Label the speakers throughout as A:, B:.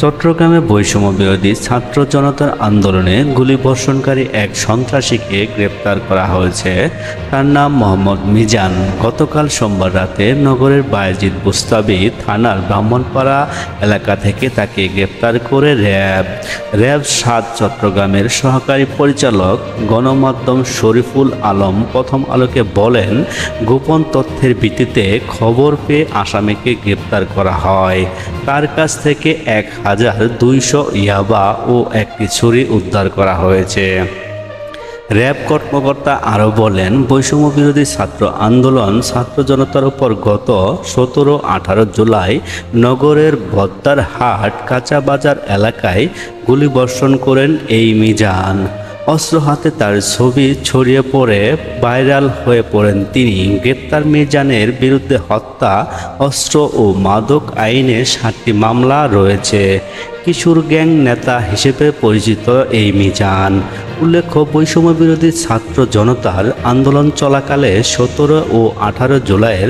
A: চট্টগ্রামে বৈষম্য বিরোধী ছাত্র জনতার আন্দোলনে গুলিবর্ষণকারী এক সন্ত্রাসীকে গ্রেপ্তার করা হয়েছে। তার নাম মোহাম্মদ মিজান। গতকাল সোমবার রাতে নগরের বায়েজিদ বুস্তাবি থানার ব্রাহ্মণপাড়া এলাকা থেকে তাকে গ্রেপ্তার করে র্যাব ৭ চট্টগ্রামের সহকারী পরিচালক গণমাধ্যম শরীফুল আলম প্রথম আলোকে বলেন, গোপন তথ্যের ভিত্তিতে খবর পেয়ে আসামিকে গ্রেপ্তার করা হয়। তার কাছ থেকে ১,২০০ ইয়াবা ও একটি ছুরি উদ্ধার করা হয়েছে। র্যাব কর্মকর্তা আরও বলেন, বৈষম্য বিরোধী ছাত্র আন্দোলন ছাত্র জনতার উপর গত ১৭-১৮ জুলাই নগরের বদ্দারহাট কাঁচা বাজার এলাকায় গুলিবর্ষণ করেন এই মিজান। অস্ত্র হাতে তার ছবি ছড়িয়ে পড়ে ভাইরাল হয়ে পড়েন তিনি। গ্রেপ্তার মিজানের বিরুদ্ধে হত্যা, অস্ত্র ও মাদক আইনে ৭টি মামলা রয়েছে। কিশোর গ্যাং নেতা হিসেবে পরিচিত এই মিজান। উল্লেখ্য, বৈষম্য বিরোধী ছাত্র জনতার আন্দোলন চলাকালে ১৭ ও ১৮ জুলাইয়ের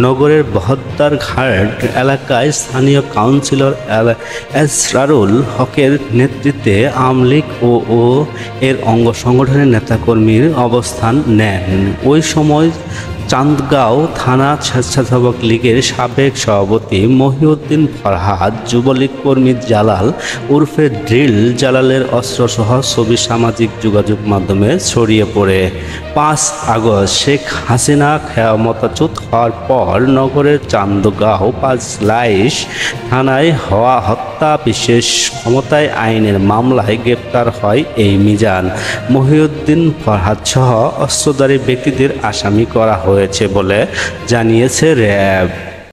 A: নগরের বহদ্দারঘাট এলাকায় স্থানীয় কাউন্সিলর এসরারুল হকের নেতৃত্বে আওয়ামী লীগ ও এর অঙ্গ সংগঠনের নেতাকর্মীর অবস্থান নেন। ওই সময় চান্দগাঁও থানা স্বেচ্ছাসেবক লীগের সাবেক সভাপতি মহিউদ্দিন ফরহাদ, যুবলীগ কর্মী জালাল ওরফে ড্রিল জালালের অস্ত্রসহ ছবি সামাজিক যোগাযোগ মাধ্যমে ছড়িয়ে পড়ে। ৫ আগস্ট শেখ হাসিনা ক্ষমতাচ্যুত হওয়ার পর নগরের চান্দগাঁও ৫ লাইশ থানায় হওয়া হত্যা বিশেষ ক্ষমতায় আইনের মামলায় গ্রেপ্তার হয় এই মিজান। মহিউদ্দিন ফরহাদ সহ অস্ত্রধারী ব্যক্তিদের আসামি করা হয়েছে বলে জানিয়েছে র্যাব।